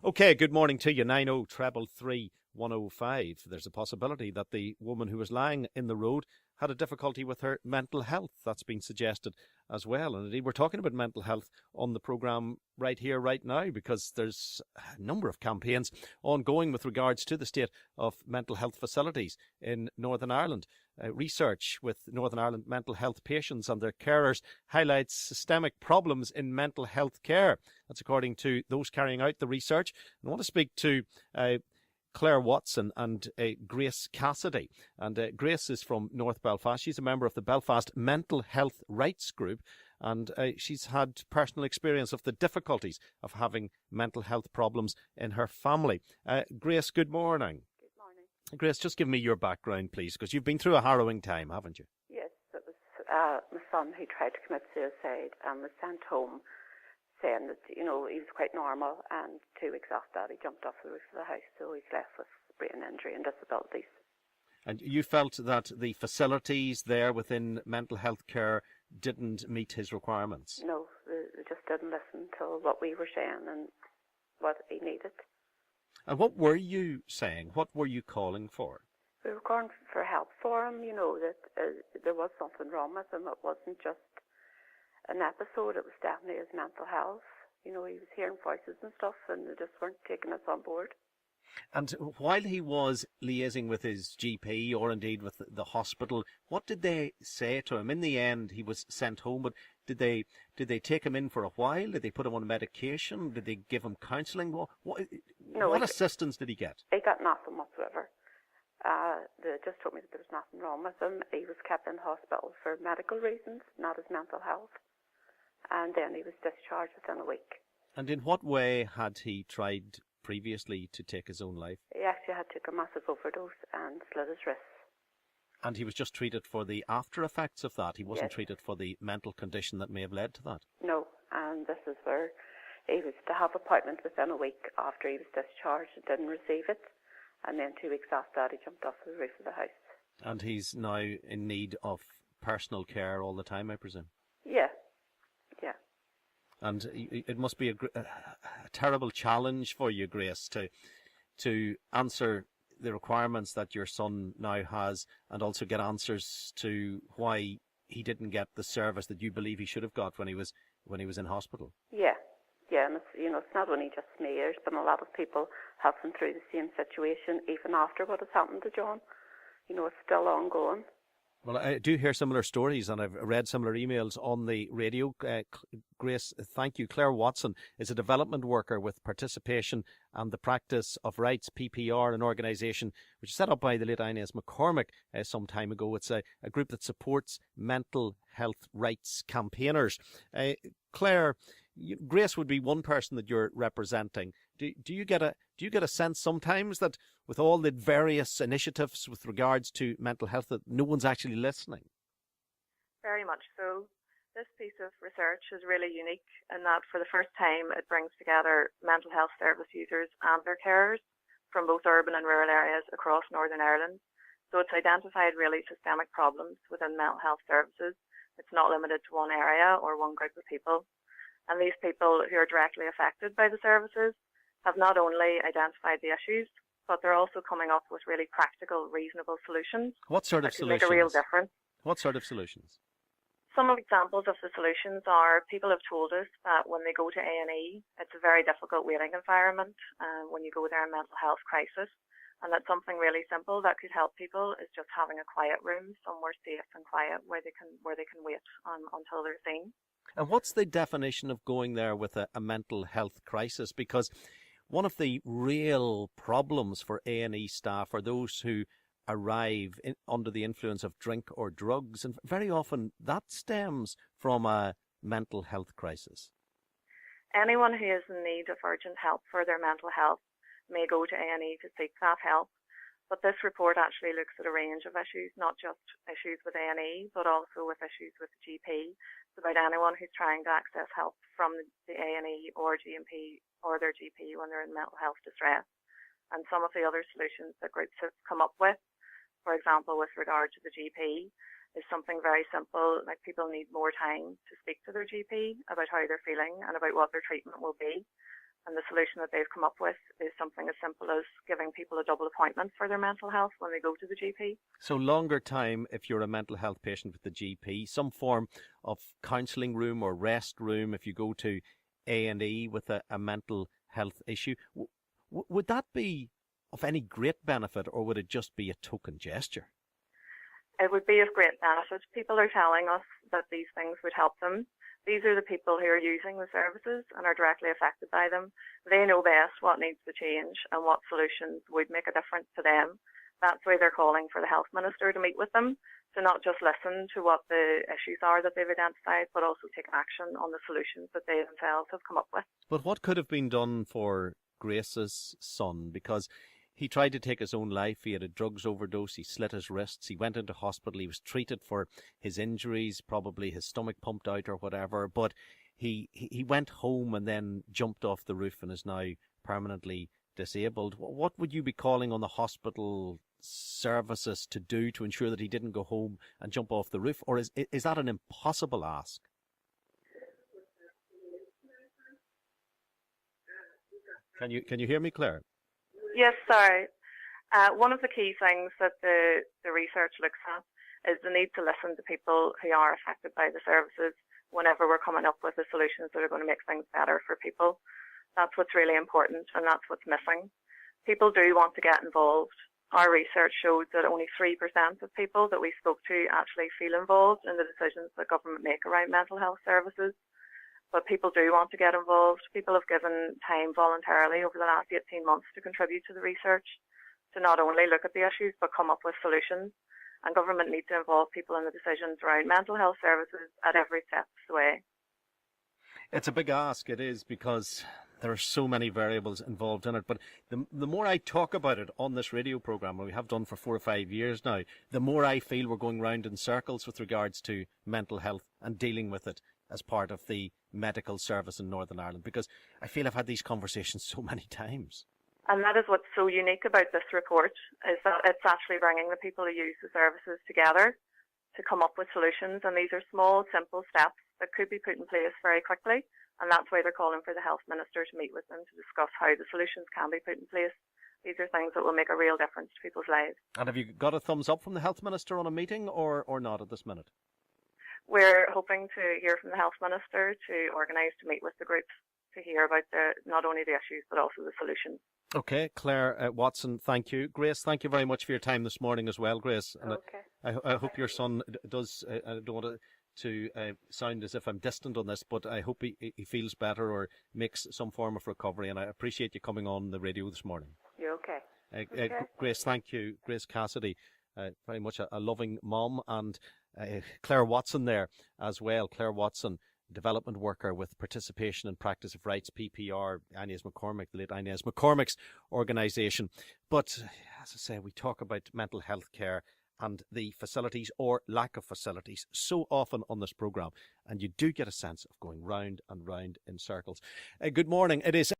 Okay, good morning to you. 90333105. There's a possibility that the woman who was lying in the road had a difficulty with her mental health. That's been suggested as well. And indeed, we're talking about mental health on the programme right here, right now, because there's a number of campaigns ongoing with regards to the state of mental health facilities in Northern Ireland. Research with Northern Ireland mental health patients and their carers highlights systemic problems in mental health care. That's according to those carrying out the research. I want to speak to Clare Watson and Grace Cassidy. And Grace is from North Belfast. She's a member of the Belfast Mental Health Rights Group, and she's had personal experience of the difficulties of having mental health problems in her family. Grace, good morning. Grace, just give me your background, please, because you've been through a harrowing time, haven't you? Yes, it was my son who tried to commit suicide and was sent home saying that, he was quite normal, and 2 weeks after that he jumped off the roof of the house, so he's left with brain injury and disabilities. And you felt that the facilities there within mental health care didn't meet his requirements? No, they just didn't listen to what we were saying and what he needed. And what were you saying? What were you calling for? We were calling for help for him, that there was something wrong with him. It wasn't just an episode, it was definitely his mental health. He was hearing voices and stuff, and they just weren't taking us on board. And while he was liaising with his GP or indeed with the hospital, what did they say to him? In the end, he was sent home, but did they take him in for a while? Did they put him on medication? Did they give him counselling? What assistance did he get? He got nothing whatsoever. They just told me that there was nothing wrong with him. He was kept in hospital for medical reasons, not his mental health. And then he was discharged within a week. And in what way had he tried previously to take his own life? He actually had took a massive overdose and slit his wrists. And he was just treated for the after effects of that? He wasn't Yes. treated for the mental condition that may have led to that? No, and this is where he was to have appointment within a week after he was discharged and didn't receive it. And then 2 weeks after that, he jumped off the roof of the house. And he's now in need of personal care all the time, I presume? Yeah. And it must be a terrible challenge for you, Grace, to answer the requirements that your son now has and also get answers to why he didn't get the service that you believe he should have got when he was in hospital. Yeah, and it's not only just me. There's been a lot of people have been through the same situation even after what has happened to John. It's still ongoing. Well, I do hear similar stories, and I've read similar emails on the radio. Grace, thank you. Clare Watson is a development worker with Participation and the Practice of Rights, PPR, an organisation which was set up by the late Inez McCormick some time ago. It's a group that supports mental health rights campaigners. Clare, Grace would be one person that you're representing. Do you get a sense sometimes that with all the various initiatives with regards to mental health that no one's actually listening? Very much so. This piece of research is really unique in that for the first time it brings together mental health service users and their carers from both urban and rural areas across Northern Ireland. So it's identified really systemic problems within mental health services. It's not limited to one area or one group of people. And these people who are directly affected by the services have not only identified the issues, but they're also coming up with really practical, reasonable solutions. What sort of solutions? Make a real difference. What sort of solutions? Some examples of the solutions are people have told us that when they go to A&E, it's a very difficult waiting environment when you go there in mental health crisis, and that something really simple that could help people is just having a quiet room, somewhere safe and quiet where they can wait until they're seen. And what's the definition of going there with a mental health crisis? Because one of the real problems for A&E staff are those who arrive under the influence of drink or drugs, and very often that stems from a mental health crisis. Anyone who is in need of urgent help for their mental health may go to A&E to seek that help, but this report actually looks at a range of issues, not just issues with A&E, but also with issues with the GP. It's about anyone who's trying to access help from the A&E or GP or their GP when they're in mental health distress. And some of the other solutions that groups have come up with, for example, with regard to the GP, is something very simple, like people need more time to speak to their GP about how they're feeling and about what their treatment will be. And the solution that they've come up with is something as simple as giving people a double appointment for their mental health when they go to the GP. So longer time if you're a mental health patient with the GP, some form of counselling room or rest room if you go to A&E with a mental health issue. Would that be of any great benefit, or would it just be a token gesture? It would be of great benefit. People are telling us that these things would help them. These are the people who are using the services and are directly affected by them. They know best what needs to change and what solutions would make a difference to them. That's why they're calling for the health minister to meet with them, to not just listen to what the issues are that they've identified, but also take action on the solutions that they themselves have come up with. But what could have been done for Grace's son? Because he tried to take his own life. He had a drugs overdose. He slit his wrists. He went into hospital. He was treated for his injuries, probably his stomach pumped out or whatever. But he went home and then jumped off the roof and is now permanently disabled. What would you be calling on the hospital services to do to ensure that he didn't go home and jump off the roof? Or is that an impossible ask? Can you hear me, Clare? Yes, sorry. One of the key things that the research looks at is the need to listen to people who are affected by the services whenever we're coming up with the solutions that are going to make things better for people. That's what's really important, and that's what's missing. People do want to get involved. Our research showed that only 3% of people that we spoke to actually feel involved in the decisions that government make around mental health services. But people do want to get involved. People have given time voluntarily over the last 18 months to contribute to the research, to not only look at the issues, but come up with solutions. And government needs to involve people in the decisions around mental health services at every step of the way. It's a big ask, it is, because there are so many variables involved in it. But the more I talk about it on this radio programme, and we have done for 4 or 5 years now, the more I feel we're going round in circles with regards to mental health and dealing with it as part of the medical service in Northern Ireland, because I feel I've had these conversations so many times. And that is what's so unique about this report, is that it's actually bringing the people who use the services together to come up with solutions. And these are small, simple steps that could be put in place very quickly. And that's why they're calling for the health minister to meet with them to discuss how the solutions can be put in place. These are things that will make a real difference to people's lives. And have you got a thumbs up from the health minister on a meeting or not at this minute? We're hoping to hear from the health minister to organise to meet with the groups to hear about not only the issues but also the solutions. Okay, Clare Watson, thank you. Grace, thank you very much for your time this morning as well, Grace. And okay. I hope your son does, I don't want to sound as if I'm distant on this, but I hope he feels better or makes some form of recovery, and I appreciate you coming on the radio this morning. You're okay. Okay. Grace, thank you. Grace Cassidy, very much a loving mom, and Clare Watson there as well. Clare Watson, development worker with Participation and Practice of Rights, PPR, Inez McCormick, the late Inez McCormick's organisation. But as I say, we talk about mental health care and the facilities or lack of facilities so often on this programme, and you do get a sense of going round and round in circles. Good morning. It is